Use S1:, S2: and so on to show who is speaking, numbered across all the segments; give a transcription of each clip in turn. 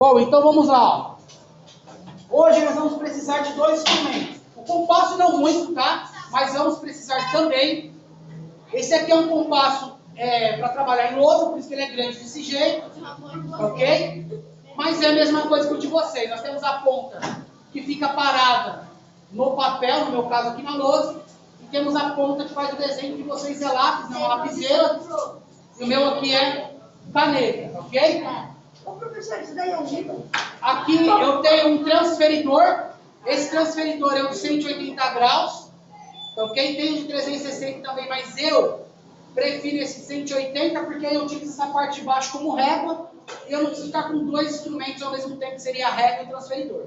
S1: Bom, então vamos lá. Hoje nós vamos precisar de dois instrumentos. O compasso não muito, tá? Mas vamos precisar também. Esse aqui é um compasso para trabalhar em lousa, por isso que ele é grande desse jeito. Ok? Mas é a mesma coisa que o de vocês. Nós temos a ponta que fica parada no papel, no meu caso aqui na lousa. E temos a ponta que faz o desenho de vocês é lápis, não lapiseira. E o meu aqui é caneta, ok?
S2: Ô professor, isso daí é um livro?
S1: Aqui eu tenho um transferidor. Esse transferidor é um de 180 graus. Ok? Tem um de 360 também, mas eu prefiro esse 180 porque eu utilizo essa parte de baixo como régua. E eu não preciso ficar com dois instrumentos ao mesmo tempo, que seria a régua e o transferidor.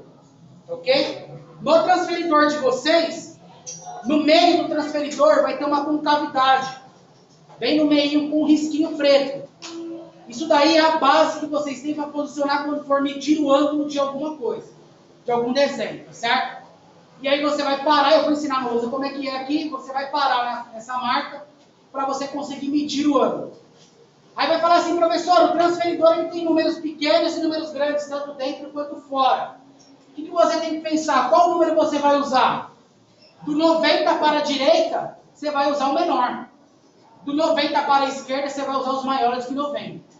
S1: Ok? No transferidor de vocês, no meio do transferidor vai ter uma concavidade. Bem no meio com um risquinho preto. Isso daí é a base que vocês têm para posicionar quando for medir o ângulo de alguma coisa, de algum desenho, tá certo? E aí você vai parar, eu vou ensinar a lousa como é que é aqui, você vai parar nessa marca para você conseguir medir o ângulo. Aí vai falar assim, professor, o transferidor ele tem números pequenos e números grandes, tanto dentro quanto fora. O que você tem que pensar? Qual número você vai usar? Do 90 para a direita, você vai usar o menor. Do 90 para a esquerda, você vai usar os maiores que 90.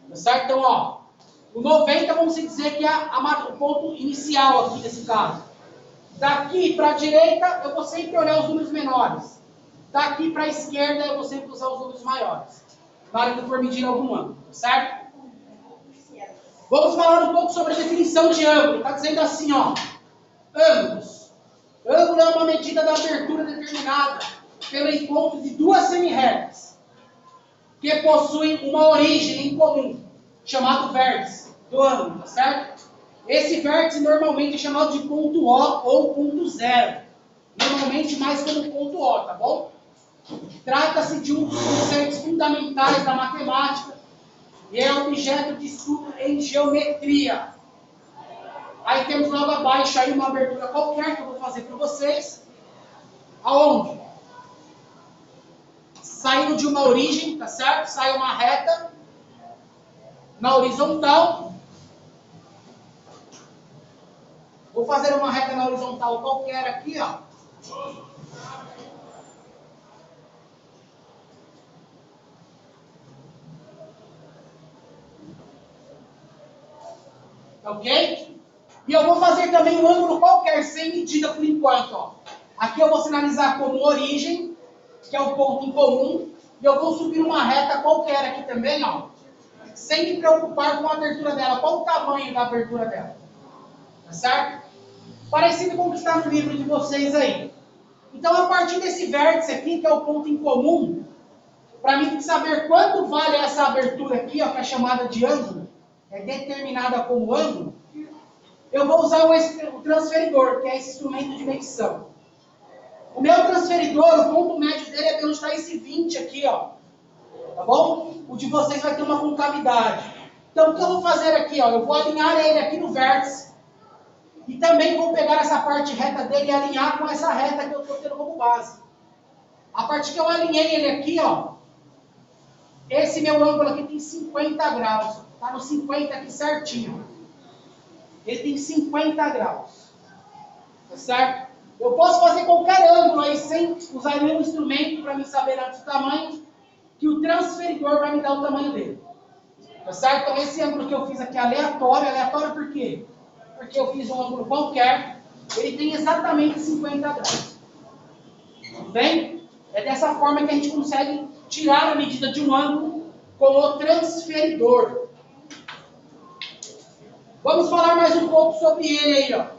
S1: Tá certo? Então, ó, o 90 vamos dizer que é o ponto inicial aqui desse caso. Daqui para a direita, eu vou sempre olhar os números menores. Daqui para a esquerda, eu vou sempre usar os números maiores. Na hora que eu for medir algum ângulo, certo? Vamos falar um pouco sobre a definição de ângulo. Está dizendo assim, ó, ângulos. Ângulo é uma medida da abertura determinada pelo encontro de duas semi-retas que possuem uma origem em comum, chamado vértice do ângulo, tá certo? Esse vértice normalmente é chamado de ponto O ou ponto zero. Normalmente mais como ponto O, tá bom? Trata-se de um dos conceitos fundamentais da matemática e é objeto de estudo em geometria. Aí temos logo abaixo aí uma abertura qualquer que eu vou fazer para vocês. Aonde? Saindo de uma origem, tá certo? Sai uma reta na horizontal. Vou fazer uma reta na horizontal qualquer aqui, ó. Ok? E eu vou fazer também um ângulo qualquer, sem medida por enquanto, ó. Aqui eu vou sinalizar como origem, que é o ponto em comum, e eu vou subir uma reta qualquer aqui também, ó, sem me preocupar com a abertura dela. Qual o tamanho da abertura dela? Tá certo? Parecido com o que está no livro de vocês aí. Então, a partir desse vértice aqui, que é o ponto em comum, para mim tem que saber quanto vale essa abertura aqui, ó, que é chamada de ângulo, é determinada como ângulo, eu vou usar o transferidor, que é esse instrumento de medição. O meu transferidor, o ponto médio dele é onde está esse 20 aqui, ó. Tá bom? O de vocês vai ter uma concavidade. Então, o que eu vou fazer aqui, ó? Eu vou alinhar ele aqui no vértice. E também vou pegar essa parte reta dele e alinhar com essa reta que eu estou tendo como base. A partir que eu alinhei ele aqui, ó. Esse meu ângulo aqui tem 50 graus. Tá no 50 aqui certinho. Ele tem 50 graus. Tá certo? Eu posso fazer qualquer ângulo aí sem usar nenhum instrumento para me saber antes o tamanho, que o transferidor vai me dar o tamanho dele. Tá certo? Então esse ângulo que eu fiz aqui é aleatório. Aleatório por quê? Porque eu fiz um ângulo qualquer, ele tem exatamente 50 graus. Tudo bem? É dessa forma que a gente consegue tirar a medida de um ângulo com o transferidor. Vamos falar mais um pouco sobre ele aí, ó.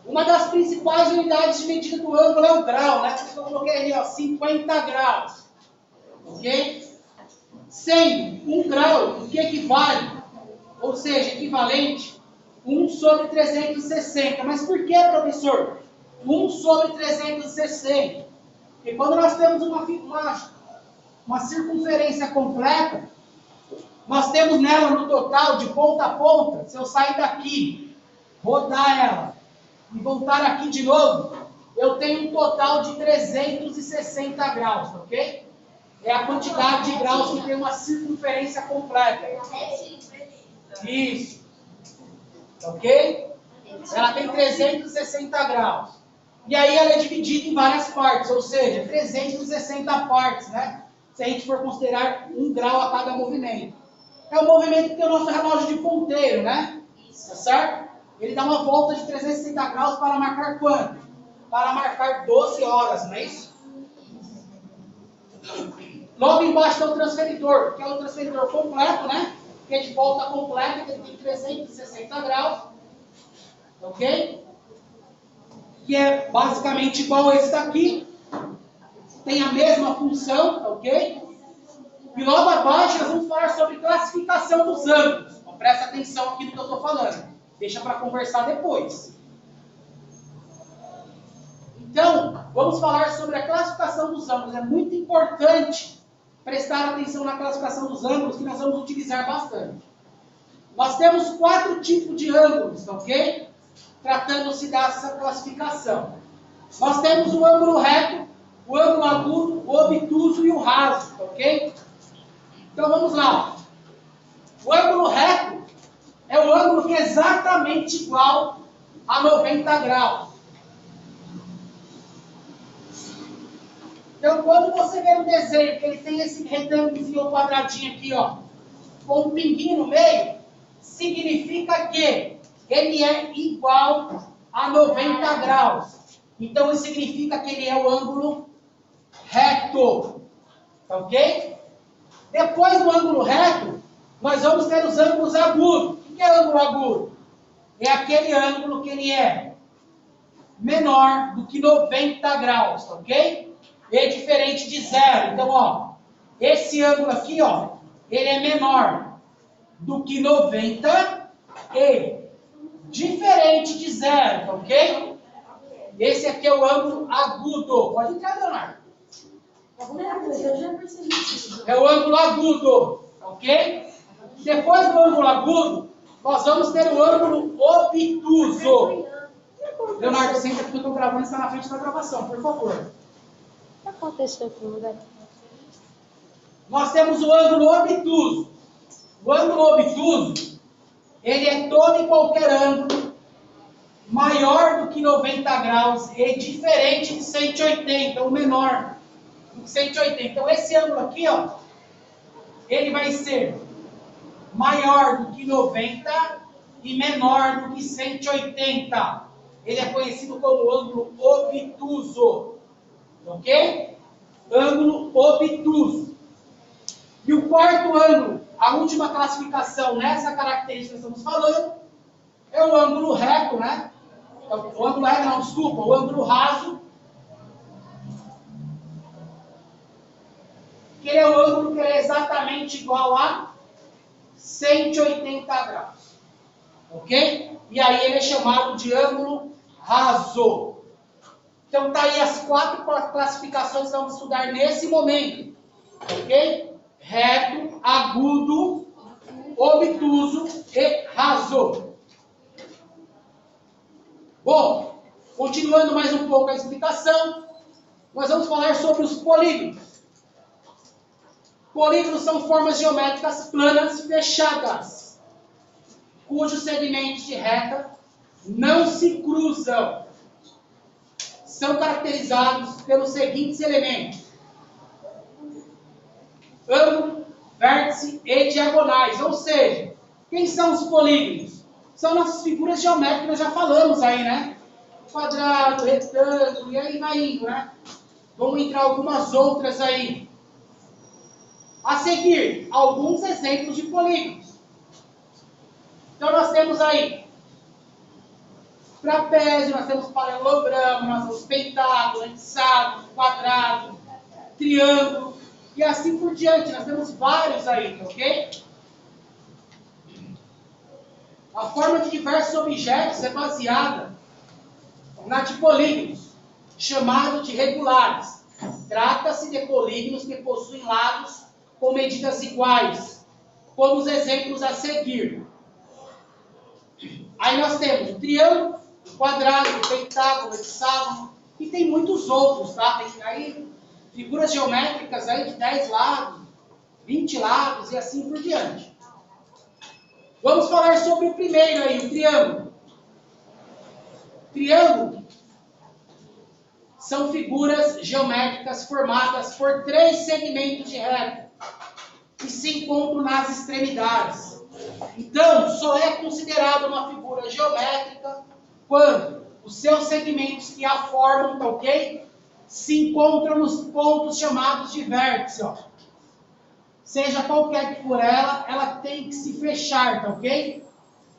S1: Uma das principais unidades de medida do ângulo é o grau, né? Eu coloquei ali, ó, 50 graus. Ok? Sendo um grau, o que equivale, ou seja, equivalente, 1 sobre 360. Mas por que, professor? 1 sobre 360. Porque quando nós temos uma circunferência completa, nós temos nela no total, de ponta a ponta, se eu sair daqui, rodar ela, e voltar aqui de novo, eu tenho um total de 360 graus, ok? É a quantidade de graus que tem uma circunferência completa. Isso. Ok? Ela tem 360 graus. E aí ela é dividida em várias partes, ou seja, 360 partes, né? Se a gente for considerar 1 grau a cada movimento. É o movimento que tem o nosso relógio de ponteiro, né? Tá certo? Ele dá uma volta de 360 graus para marcar quanto? Para marcar 12 horas, não é isso? Logo embaixo está o transferidor, que é o transferidor completo, né? Que é de volta completa, que ele tem 360 graus. Ok? Que é basicamente igual a esse daqui. Tem a mesma função, ok? E logo abaixo nós vamos falar sobre classificação dos ângulos. Então, presta atenção aqui no que eu estou falando. Deixa para conversar depois. Então, vamos falar sobre a classificação dos ângulos. É muito importante prestar atenção na classificação dos ângulos, que nós vamos utilizar bastante. Nós temos 4 tipos de ângulos, ok? Tratando-se dessa classificação. Nós temos o ângulo reto, o ângulo agudo, o obtuso e o raso, ok? Então vamos lá. O ângulo reto é o ângulo que é exatamente igual a 90 graus. Então quando você vê um desenho que ele tem esse retângulo ou quadradinho aqui, ó, com um pinguinho no meio, significa que ele é igual a 90 graus. Então isso significa que ele é o ângulo reto. Ok? Depois do ângulo reto, nós vamos ter os ângulos agudos. O que é ângulo agudo? É aquele ângulo que ele é menor do que 90 graus, ok? É diferente de zero. Então, ó, esse ângulo aqui, ó, ele é menor do que 90 e diferente de zero, ok? Esse aqui é o ângulo agudo. Pode entrar, Leonardo. É o ângulo agudo, ok? Depois do ângulo agudo, nós vamos ter o ângulo obtuso. Leonardo, senta aqui que eu estou gravando, está na frente da gravação, por favor.
S2: O que aconteceu aqui no lugar?
S1: Nós temos o ângulo obtuso. O ângulo obtuso, ele é todo e qualquer ângulo maior do que 90 graus e diferente de 180, ou menor do que 180. Então esse ângulo aqui, ó, ele vai ser maior do que 90 e menor do que 180. Ele é conhecido como ângulo obtuso. Ok? Ângulo obtuso. E o quarto ângulo, a última classificação nessa característica que estamos falando, é o ângulo reto, né? O ângulo reto, não, desculpa, o ângulo raso. Que é o ângulo que é exatamente igual a 180 graus. Ok? E aí ele é chamado de ângulo raso. Então tá aí as 4 classificações que vamos estudar nesse momento. Ok? Reto, agudo, obtuso e raso. Bom, continuando mais um pouco a explicação, nós vamos falar sobre os polígonos. Polígonos são formas geométricas planas fechadas, cujos segmentos de reta não se cruzam. São caracterizados pelos seguintes elementos: ângulo, vértice e diagonais. Ou seja, quem são os polígonos? São nossas figuras geométricas, nós já falamos aí, né? Quadrado, retângulo, e aí vai indo, né? Vamos entrar algumas outras aí. A seguir, alguns exemplos de polígonos. Então nós temos aí trapézio, nós temos paralelogramo, nós temos pentágono, hexágono, quadrado, triângulo e assim por diante. Nós temos vários aí, ok? A forma de diversos objetos é baseada na de polígonos, chamado de regulares. Trata-se de polígonos que possuem lados com medidas iguais, como os exemplos a seguir. Aí nós temos o triângulo, o quadrado, o pentágono, o hexágono, e tem muitos outros, tá? Tem aí figuras geométricas aí de 10 lados, 20 lados e assim por diante. Vamos falar sobre o primeiro aí, o triângulo. Triângulo são figuras geométricas formadas por 3 segmentos de reta que se encontram nas extremidades. Então, só é considerado uma figura geométrica quando os seus segmentos que a formam, tá ok? Se encontram nos pontos chamados de vértice, ó. Seja qualquer que for ela tem que se fechar, tá ok?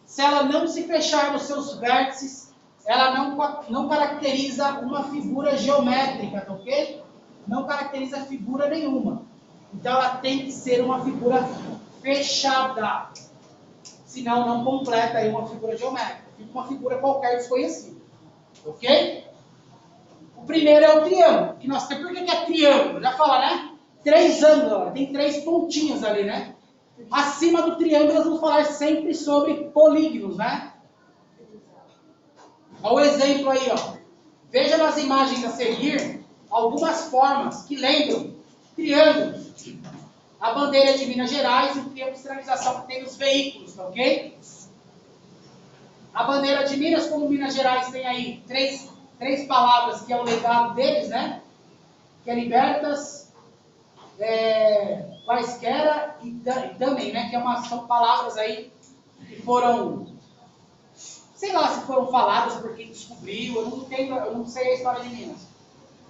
S1: Se ela não se fechar nos seus vértices, ela não caracteriza uma figura geométrica, tá ok? Não caracteriza figura nenhuma. Então ela tem que ser uma figura fechada. Senão não completa aí uma figura geométrica. Fica uma figura qualquer desconhecida. Ok? O primeiro é o triângulo. Que nós temos. Por que é triângulo? Já fala, né? 3 ângulos. Tem 3 pontinhos ali, né? Acima do triângulo nós vamos falar sempre sobre polígonos, né? Olha o exemplo aí, ó. Veja nas imagens a seguir algumas formas que lembram triângulos. A bandeira de Minas Gerais e o triângulo de sinalização que tem nos veículos, tá ok? A bandeira de Minas, como Minas Gerais tem aí três palavras que é o legado deles, né? Que é libertas, quaisquer e também, né? Que são palavras aí que foram, sei lá se foram faladas por quem descobriu, eu não sei a história de Minas.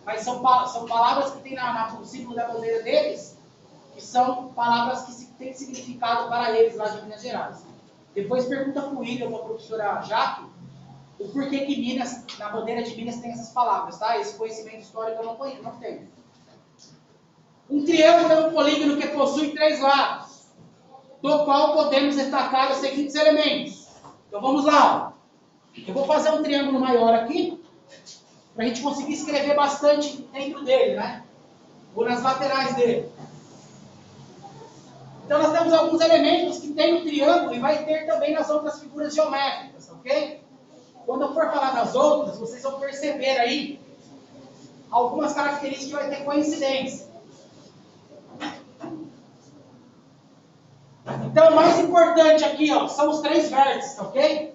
S1: Mas são palavras que tem no símbolo da bandeira deles, que são palavras que têm significado para eles lá de Minas Gerais. Depois pergunta para o William ou para a professora Jaque o porquê que Minas, na bandeira de Minas tem essas palavras, tá? Esse conhecimento histórico eu não tenho. Um triângulo é um polígono que possui 3 lados, do qual podemos destacar os seguintes elementos. Então vamos lá. Eu vou fazer um triângulo maior aqui, para a gente conseguir escrever bastante dentro dele, né? Ou nas laterais dele. Então nós temos alguns elementos que tem no triângulo e vai ter também nas outras figuras geométricas, ok? Quando eu for falar das outras, vocês vão perceber aí algumas características que vai ter coincidência. Então o mais importante aqui, ó, são os 3 vértices, ok?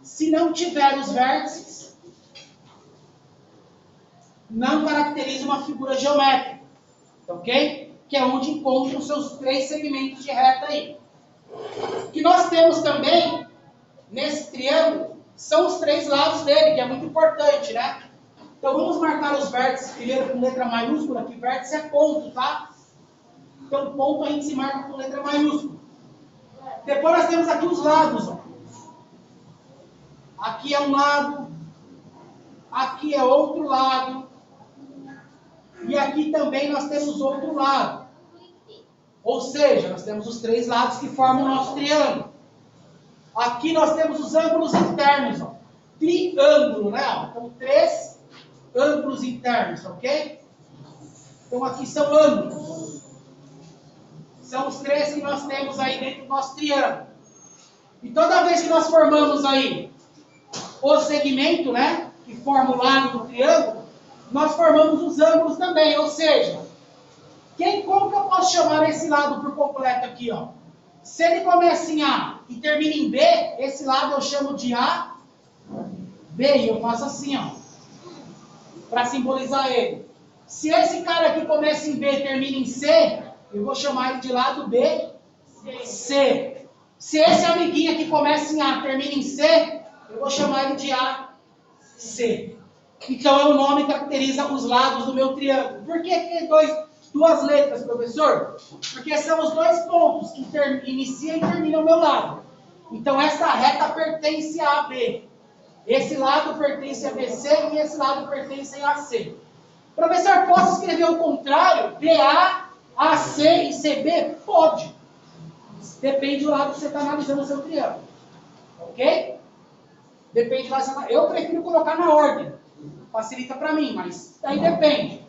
S1: Se não tiver os vértices, não caracteriza uma figura geométrica, ok? Que é onde encontram os seus 3 segmentos de reta aí. O que nós temos também, nesse triângulo, são os 3 lados dele, que é muito importante, né? Então vamos marcar os vértices primeiro com letra maiúscula, que vértice é ponto, tá? Então ponto a gente se marca com letra maiúscula. Depois nós temos aqui os lados, ó. Aqui é um lado, aqui é outro lado, e aqui também nós temos outro lado. Ou seja, nós temos os 3 lados que formam o nosso triângulo. Aqui nós temos os ângulos internos, ó. Triângulo, né? Então 3 ângulos internos, ok? Então aqui são ângulos. São os 3 que nós temos aí dentro do nosso triângulo. E toda vez que nós formamos aí o segmento, né? Que forma o lado do triângulo, nós formamos os ângulos também, ou seja, como que eu posso chamar esse lado por completo aqui, ó? Se ele começa em A e termina em B, esse lado eu chamo de A, B, e eu faço assim, ó, para simbolizar ele. Se esse cara aqui começa em B e termina em C, eu vou chamar ele de lado B, C. Se esse amiguinho aqui começa em A e termina em C, eu vou chamar ele de A, C. Então é o nome que caracteriza os lados do meu triângulo. Por que tem 2 letras, professor? Porque são os 2 pontos que iniciam e terminam o meu lado. Então essa reta pertence a AB. Esse lado pertence a BC e esse lado pertence a AC. Professor, posso escrever o contrário? BA, AC e CB? Pode. Depende do lado que você está analisando o seu triângulo. Ok? Depende do lado que você está... Eu prefiro colocar na ordem. Facilita para mim, mas aí depende.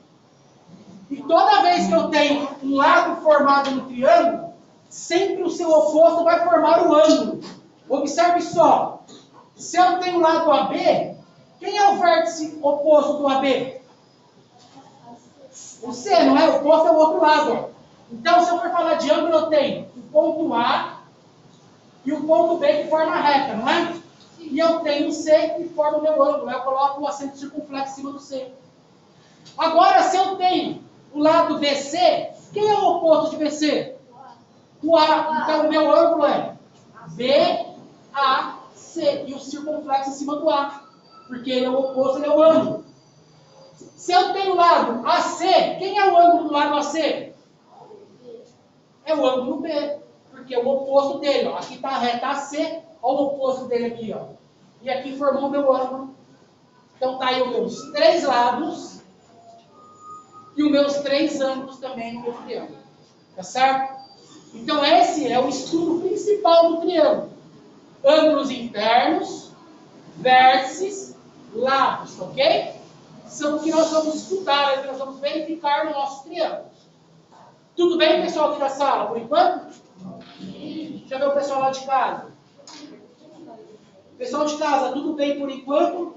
S1: E toda vez que eu tenho um lado formado no triângulo, sempre o seu oposto vai formar o ângulo. Observe só. Se eu tenho o lado AB, quem é o vértice oposto do AB? O C, não é? O oposto é o outro lado. Ó. Então, se eu for falar de ângulo, eu tenho o ponto A e o ponto B que forma a reta, não é? E eu tenho o C que forma o meu ângulo. Eu coloco o acento circunflexo em cima do C. Agora, se eu tenho o lado BC, quem é o oposto de BC? O A. Então, o meu ângulo é BAC e o circunflexo em cima do A. Porque ele é o oposto, ele é o ângulo. Se eu tenho o lado AC, quem é o ângulo do lado AC? É o ângulo B. Porque é o oposto dele. Ó. Aqui está a reta AC, olha o oposto dele aqui. Ó. E aqui formou o meu ângulo. Então está aí os meus 3 lados e os meus 3 ângulos também no meu triângulo. Tá certo? Então esse é o estudo principal do triângulo. Ângulos internos, vértices, lados, ok? São o que nós vamos estudar, que nós vamos verificar no nosso triângulo. Tudo bem, pessoal aqui da sala, por enquanto? Deixa eu ver o pessoal lá de casa. Pessoal de casa, tudo bem por enquanto?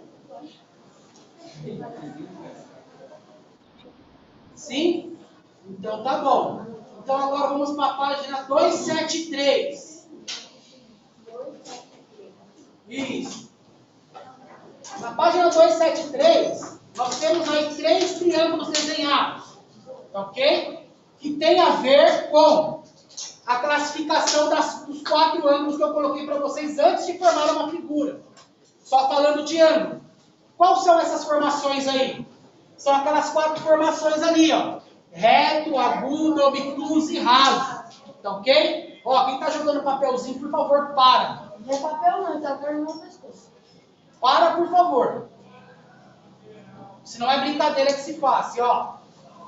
S1: Sim? Então tá bom. Então agora vamos para a página 273. Isso. Na página 273, nós temos aí 3 triângulos desenhados. Ok? Que tem a ver com a classificação dos 4 ângulos que eu coloquei para vocês antes de formar uma figura. Só falando de ângulo. Quais são essas formações aí? São aquelas 4 formações ali, ó. Reto, agudo, obtuso e raso. Tá ok? Ó, quem tá jogando papelzinho, por favor, para.
S2: Não é papel não, tá dormindo no pescoço.
S1: Para, por favor. Senão é brincadeira que se faz. Ó,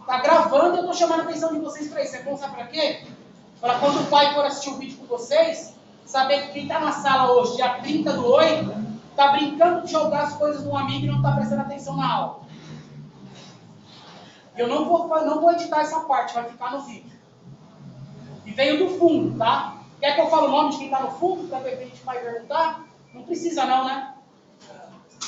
S1: tá gravando e eu tô chamando a atenção de vocês para isso. É bom, sabe para quê? Para quando o pai for assistir o vídeo com vocês, saber que quem tá na sala hoje, dia 30/8, tá brincando de jogar as coisas no amigo e não tá prestando atenção na aula. Eu não vou editar essa parte, vai ficar no vídeo. E veio do fundo, tá? Quer que eu fale o nome de quem tá no fundo? Para ver, a gente vai perguntar? Não precisa não, né?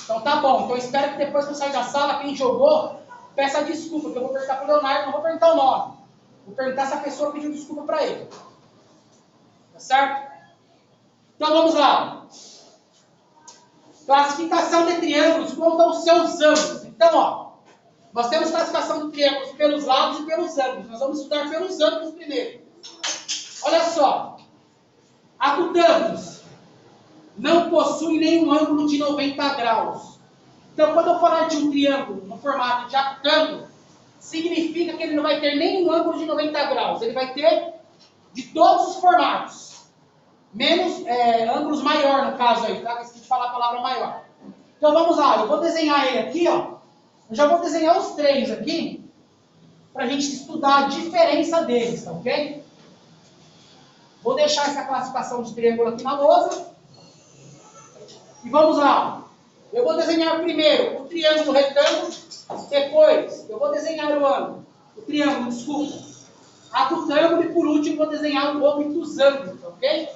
S1: Então tá bom. Então espero que depois que eu sair da sala, quem jogou, peça desculpa, que eu vou perguntar pro Leonardo, não vou perguntar o nome. Vou perguntar se a pessoa pediu desculpa para ele. Tá certo? Então vamos lá. Classificação de triângulos conta os seus ângulos. Então, ó, nós temos classificação de triângulos pelos lados e pelos ângulos. Nós vamos estudar pelos ângulos primeiro. Olha só. Acutângulos não possuem nenhum ângulo de 90 graus. Então, quando eu falar de um triângulo no formato de acutângulo, significa que ele não vai ter nenhum ângulo de 90 graus. Ele vai ter de todos os formatos. Menos ângulos maior, no caso aí, tá? Esqueci de falar a palavra maior. Então vamos lá, eu vou desenhar ele aqui, ó. Eu já vou desenhar os 3 aqui, para a gente estudar a diferença deles, tá ok? Vou deixar essa classificação de triângulo aqui na lousa. E vamos lá. Eu vou desenhar primeiro o triângulo retângulo, depois eu vou desenhar o triângulo, desculpa, acutângulo e por último vou desenhar o obtusângulo, tá ok?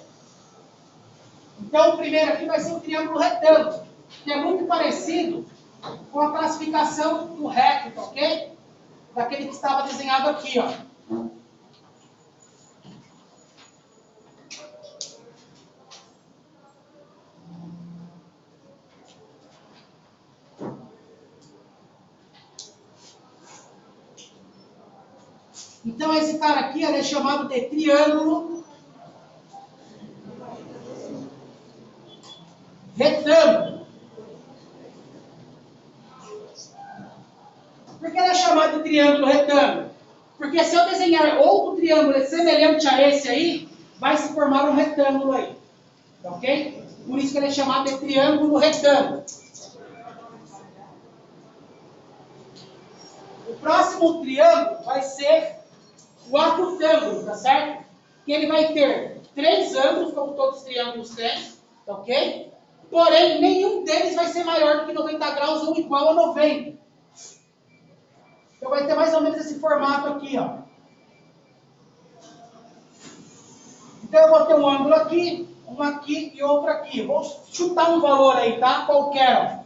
S1: Então o primeiro aqui vai ser o triângulo retângulo, que é muito parecido com a classificação do reto, tá ok? Daquele que estava desenhado aqui, ó. Então esse cara aqui ele é chamado de triângulo retângulo. Por que ele é chamado de triângulo retângulo? Porque se eu desenhar outro triângulo semelhante a esse aí, vai se formar um retângulo aí. Ok? Por isso que ele é chamado de triângulo retângulo. O próximo triângulo vai ser o acutângulo, tá certo? Que ele vai ter 3 ângulos, como todos os triângulos têm, tá ok? Porém, nenhum deles vai ser maior do que 90 graus ou igual a 90. Então vai ter mais ou menos esse formato aqui, ó. Então eu vou ter um ângulo aqui, um aqui e outro aqui. Vou chutar um valor aí, tá? Qualquer, ó.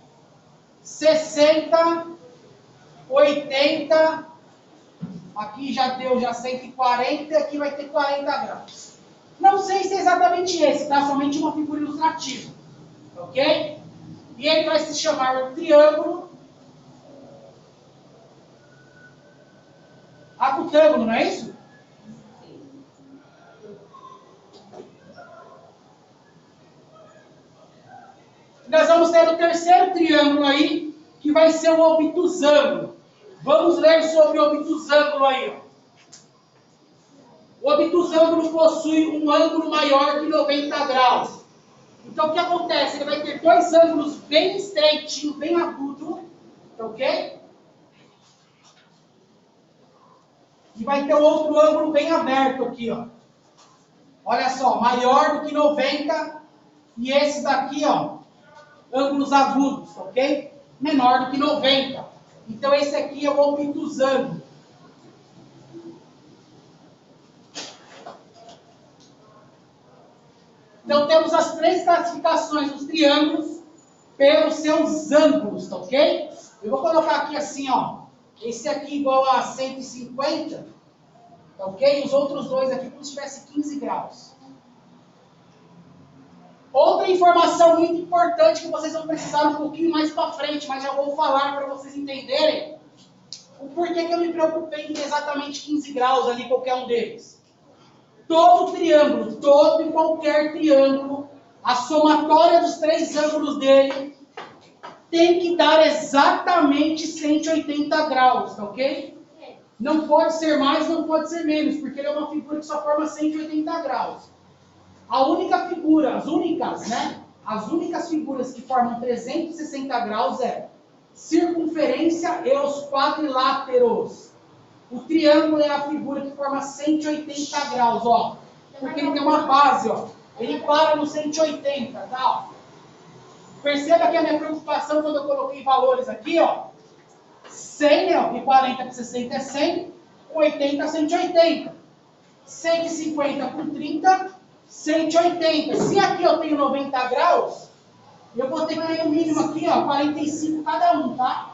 S1: 60, 80, aqui já deu 140 e aqui vai ter 40 graus. Não sei se é exatamente esse, tá? Somente uma figura ilustrativa. Ok? E ele vai se chamar triângulo acutângulo, não é isso? Nós vamos ter o terceiro triângulo aí, que vai ser o obtusângulo. Vamos ler sobre o obtusângulo aí. Ó. O obtusângulo possui um ângulo maior que 90 graus. Então, o que acontece? Ele vai ter dois ângulos bem estreitinhos, bem agudos, ok? E vai ter outro ângulo bem aberto aqui, ó. Olha só, maior do que 90. E esse daqui, ó, ângulos agudos, ok? Menor do que 90. Então, esse aqui é o obtusângulo. Então, temos as três classificações dos triângulos pelos seus ângulos, tá ok? Eu vou colocar aqui assim, ó. Esse aqui igual a 150, tá ok? E os outros dois aqui como se tivesse 15 graus. Outra informação muito importante que vocês vão precisar um pouquinho mais para frente, mas já vou falar para vocês entenderem o porquê que eu me preocupei em ter exatamente 15 graus ali, qualquer um deles. Todo triângulo, todo e qualquer triângulo, a somatória dos três ângulos dele tem que dar exatamente 180 graus, tá ok? Não pode ser mais, não pode ser menos, porque ele é uma figura que só forma 180 graus. A única figura, as únicas figuras que formam 360 graus é circunferência e os quadriláteros. O triângulo é a figura que forma 180 graus, ó. Porque ele tem uma base, ó. Ele para no 180, tá? Perceba que a minha preocupação quando eu coloquei valores aqui, ó. 100, ó, de 40 para 60 é 100, 80 a 180. 150 por 30, 180. Se aqui eu tenho 90 graus, eu vou ter que ter no mínimo aqui, ó, 45 cada um, tá?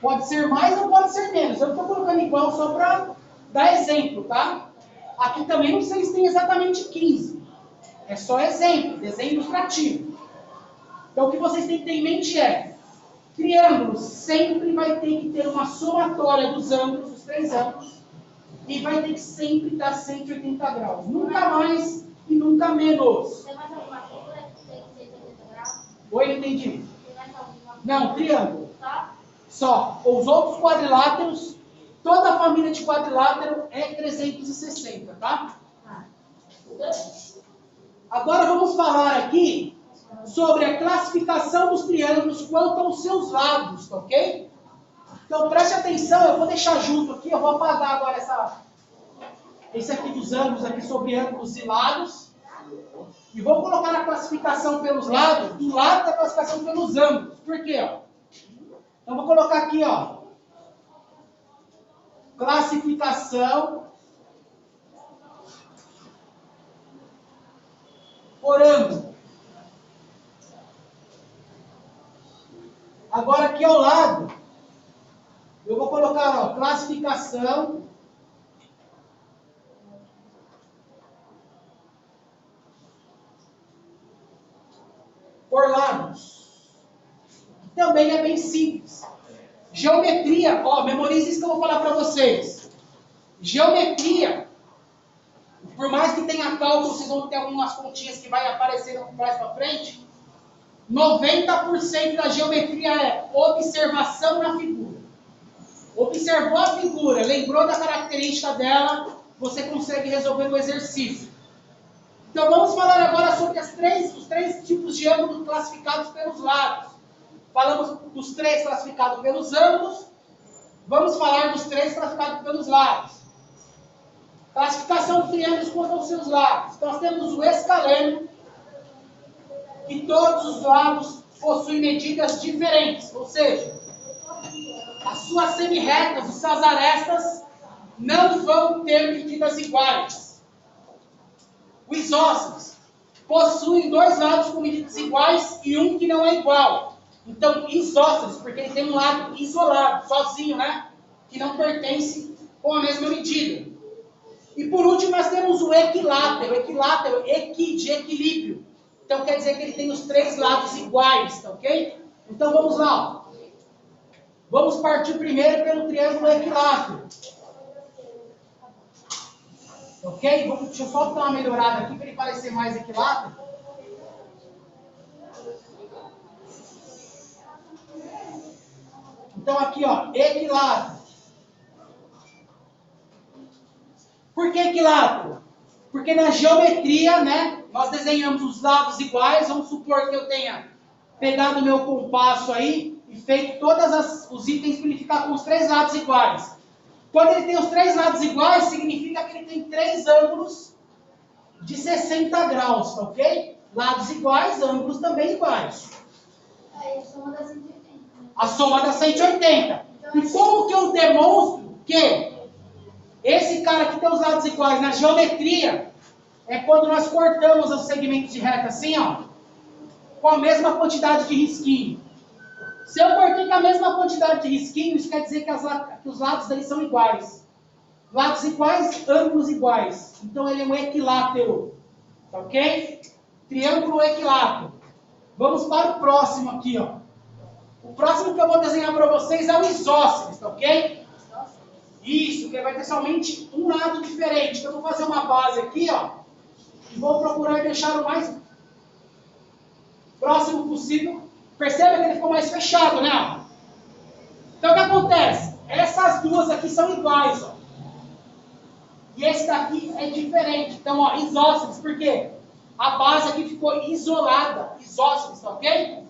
S1: Pode ser mais ou pode ser menos. Eu estou colocando igual só para dar exemplo, tá? Aqui também não sei se tem exatamente 15. É só exemplo, desenho ilustrativo. Então o que vocês têm que ter em mente é, triângulo sempre vai ter que ter uma somatória dos ângulos, dos três ângulos, e vai ter que sempre dar 180 graus. Nunca mais e nunca menos.
S2: Tem mais alguma figura que tem 180 graus?
S1: Oi, não entendi.
S2: Tem mais alguma?
S1: Não, triângulo.
S2: Só?
S1: Só. Os outros quadriláteros, toda a família de quadrilátero é 360, tá? Agora vamos falar aqui sobre a classificação dos triângulos quanto aos seus lados, tá ok? Então preste atenção, eu vou deixar junto aqui, eu vou apagar agora esse aqui dos ângulos aqui sobre ângulos e lados. E vou colocar a classificação pelos lados, do lado da classificação pelos ângulos. Por quê? Ó? Então, vou colocar aqui, ó, classificação por ângulo. Agora, aqui ao lado, eu vou colocar, ó, classificação por lados. Também é bem simples. Geometria, ó, memorize isso que eu vou falar para vocês. Geometria, por mais que tenha cálculo, vocês vão ter algumas continhas que vai aparecer mais para frente. 90% da geometria é observação na figura. Observou a figura, lembrou da característica dela, você consegue resolver o exercício. Então vamos falar agora sobre os três tipos de ângulos classificados pelos lados. Falamos dos três classificados pelos ângulos, vamos falar dos três classificados pelos lados. Classificação de triângulos quanto aos seus lados. Nós temos o escaleno, que todos os lados possuem medidas diferentes, ou seja, as suas semirretas, as suas arestas, não vão ter medidas iguais. O isósceles possui dois lados com medidas iguais e um que não é igual. Então, isósceles, porque ele tem um lado isolado, sozinho, né? Que não pertence com a mesma medida. E por último nós temos o equilátero. O equilátero, de equilíbrio. Então quer dizer que ele tem os três lados iguais, tá ok? Então vamos lá. Ó. Vamos partir primeiro pelo triângulo equilátero. Ok? Deixa eu só dar uma melhorada aqui para ele parecer mais equilátero. Então aqui, ó, equilátero. Por que equilátero? Porque na geometria, né, nós desenhamos os lados iguais. Vamos supor que eu tenha pegado o meu compasso aí e feito todos os itens para ele ficar com os três lados iguais. Quando ele tem os três lados iguais, significa que ele tem três ângulos de 60 graus, tá ok? Lados iguais, ângulos também iguais.
S2: Aí a soma dá 180.
S1: A soma dá 180. E como que eu demonstro que esse cara que tem os lados iguais na geometria é quando nós cortamos os segmentos de reta assim, ó, com a mesma quantidade de risquinho. Se eu cortei com a mesma quantidade de risquinho, isso quer dizer que os lados dele são iguais. Lados iguais, ângulos iguais. Então ele é um equilátero. Tá ok? Triângulo equilátero. Vamos para o próximo aqui, ó. O próximo que eu vou desenhar para vocês é o isósceles, tá ok? Isso, que vai ter somente um lado diferente. Então eu vou fazer uma base aqui, ó. E vou procurar deixar o mais próximo possível. Percebe que ele ficou mais fechado, né? Então o que acontece? Essas duas aqui são iguais, ó. E esse daqui é diferente. Então, ó, isósceles, por quê? A base aqui ficou isolada. Isósceles, tá ok?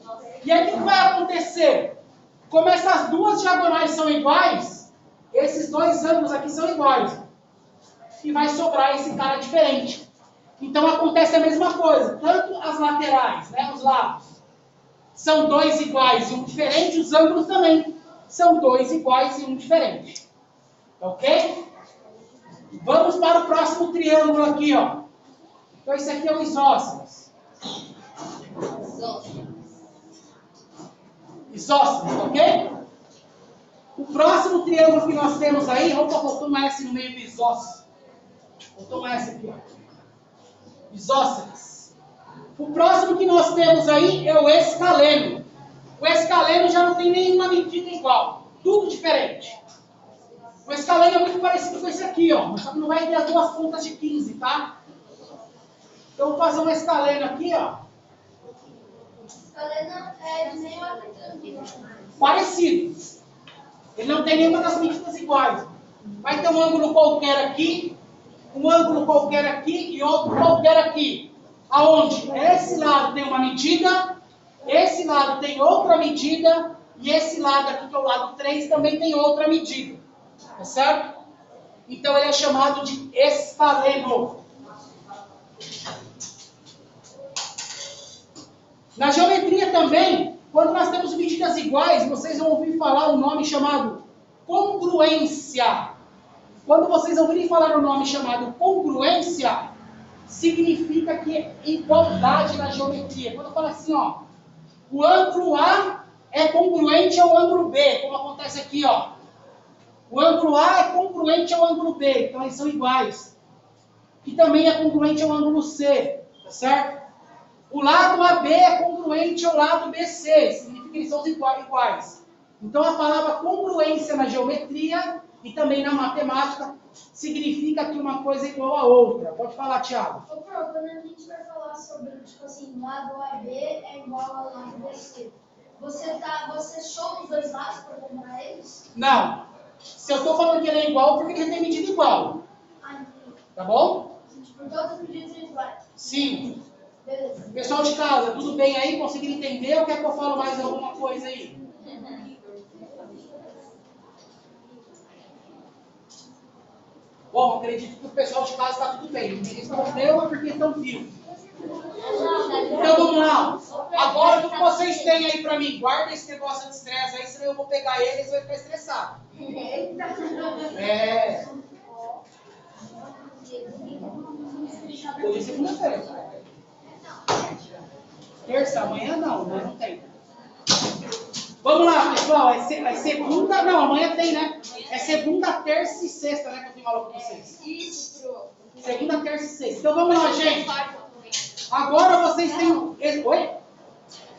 S1: E aí o que vai acontecer? Como essas duas diagonais são iguais, esses dois ângulos aqui são iguais. E vai sobrar esse cara diferente. Então acontece a mesma coisa. Tanto as laterais, né, os lados, são dois iguais e um diferente, os ângulos também são dois iguais e um diferente. Ok? Vamos para o próximo triângulo aqui, ó. Então esse aqui é o isósceles. Isósceles, ok? O próximo triângulo que nós temos aí, vamos botar uma S no meio do isósceles. Botou uma S aqui, ó. Isósceles. O próximo que nós temos aí é o escaleno. O escaleno já não tem nenhuma medida igual. Tudo diferente. O escaleno é muito parecido com esse aqui, ó. Só que não vai ter as duas pontas de 15, tá? Então, eu vou fazer um escaleno aqui, ó.
S2: Escaleno é de meio a triângulo.
S1: Parecido. Ele não tem nenhuma das medidas iguais. Vai ter um ângulo qualquer aqui, um ângulo qualquer aqui e outro qualquer aqui. Aonde esse lado tem uma medida, esse lado tem outra medida e esse lado aqui, que é o lado 3, também tem outra medida. Tá certo? Então ele é chamado de escaleno. Na geometria também, quando nós temos medidas iguais, vocês vão ouvir falar um nome chamado congruência. Quando vocês ouvirem falar um nome chamado congruência, significa que é igualdade na geometria. Quando eu falo assim, ó, o ângulo A é congruente ao ângulo B, como acontece aqui, ó. O ângulo A é congruente ao ângulo B, então eles são iguais. E também é congruente ao ângulo C, tá certo? O lado AB é congruente ao lado BC, significa que eles são iguais. Então a palavra congruência na geometria e também na matemática significa que uma coisa é igual a outra. Pode falar, Thiago.
S2: Ô, Pro, quando a gente vai falar sobre, tipo assim, lado AB é igual ao lado BC, você soma os dois lados para comparar eles?
S1: Não. Se eu estou falando que ele é igual, porque ele tem medida igual.
S2: Ah, entendi.
S1: Tá bom?
S2: Tipo, todas as medidas são iguais.
S1: Sim.
S2: Beleza.
S1: Pessoal de casa, tudo bem aí? Conseguiram entender ou quer que eu fale mais alguma coisa aí? Bom, acredito que o pessoal de casa está tudo bem. Ninguém respondeu é porque estão vivos. Então vamos lá. Agora o que vocês têm aí pra mim? Guarda esse negócio de estresse aí, senão eu vou pegar eles e vai ficar estressado. É. Hoje é segunda-feira. Terça, amanhã não, mas não tem. Vamos lá, pessoal. É segunda... Não, amanhã tem, né? É segunda, terça e sexta, né? Que eu tenho aula com vocês.
S2: Isso.
S1: Segunda, terça e sexta. Então vamos lá, gente. Agora vocês têm... Oi?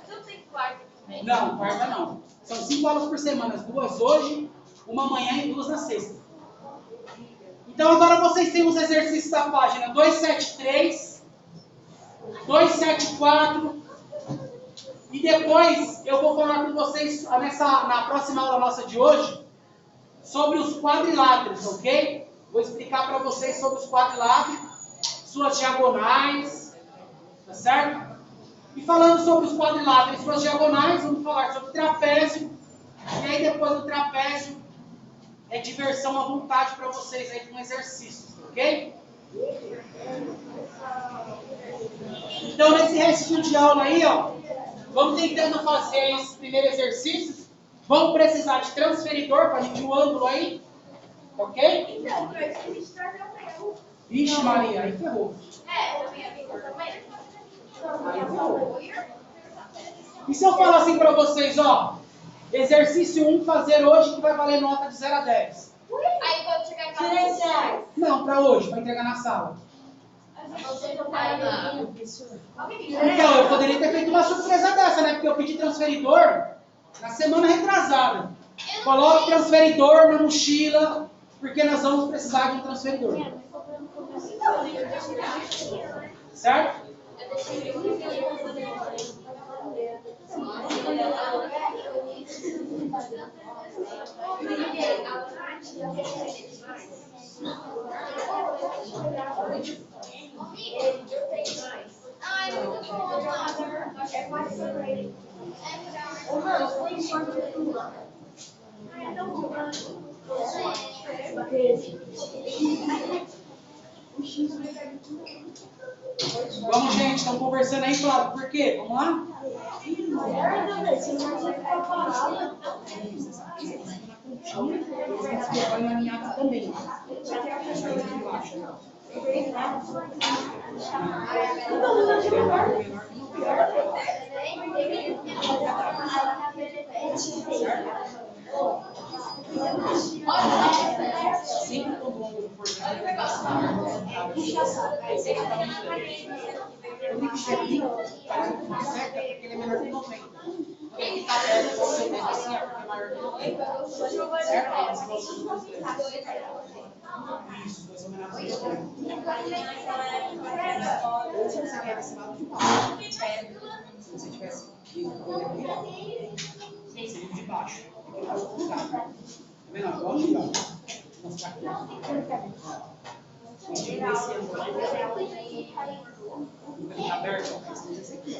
S2: Não tem quarta também.
S1: Não, quarta não. São 5 aulas por semana. 2 hoje, uma amanhã e 2 na sexta. Então agora vocês têm os exercícios da página 273, 274... E depois eu vou falar com vocês na próxima aula nossa de hoje sobre os quadriláteros, ok? Vou explicar para vocês sobre os quadriláteros, suas diagonais, tá certo? E falando sobre os quadriláteros e suas diagonais, vamos falar sobre o trapézio. E aí depois do trapézio é diversão à vontade para vocês aí com exercícios, ok? Então nesse restinho de aula aí, ó. Vamos tentando fazer esse primeiro exercício. Vamos precisar de transferidor para medir o ângulo aí. Ok?
S2: Então, eu esqueci de trazer o meu.
S1: Vixe, Maria, aí ferrou.
S2: Eu minha amiga também.
S1: Aí ferrou. E se eu falar assim para vocês, ó. Exercício 1 fazer hoje que vai valer nota de 0 a 10.
S2: Aí quando chegar em casa,
S1: Não, para hoje, para entregar na sala. Então, eu poderia ter feito uma surpresa dessa, né? Porque eu pedi transferidor na semana retrasada. Coloque transferidor na mochila, porque nós vamos precisar de um transferidor. Certo?
S2: Ai, muito bom. É mais sobre.
S1: Vamos, gente, estão conversando aí, Flávio. Por quê? Vamos lá? Vai na linhada também. Sempre quando o ângulo for eu tenho que chegar certo, porque ele é menor que 90. Ele está perto de você, deve assim, porque é maior que 90. Certo? Isso, dois homenagens. Ou se você quer desse lado de baixo. Se você tivesse seria de baixo. Aqui para o outro lado. Tá vendo? Agora aqui, ó. Vou mostrar aqui. Esse tá aberto, ó. Esse aqui, ó.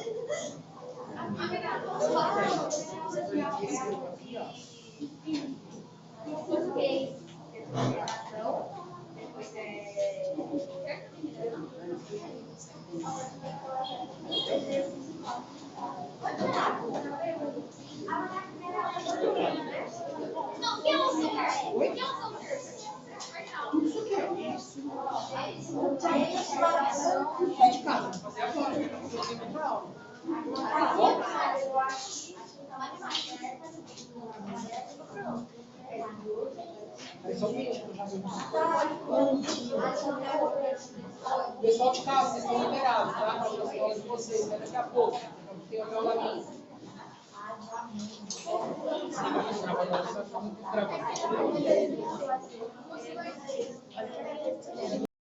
S1: Aqui, tudo isso aqui, ó. Isso. É de casa, vou fazer agora. Eu tenho outra aula. Tá bom? É só que eu já vou. Pessoal de casa, vocês estão liberados, tá? Para as aulas de vocês, até daqui a pouco. Tem uma aula minha. Você vai fazer trabalho, você vai fazer muito trabalho.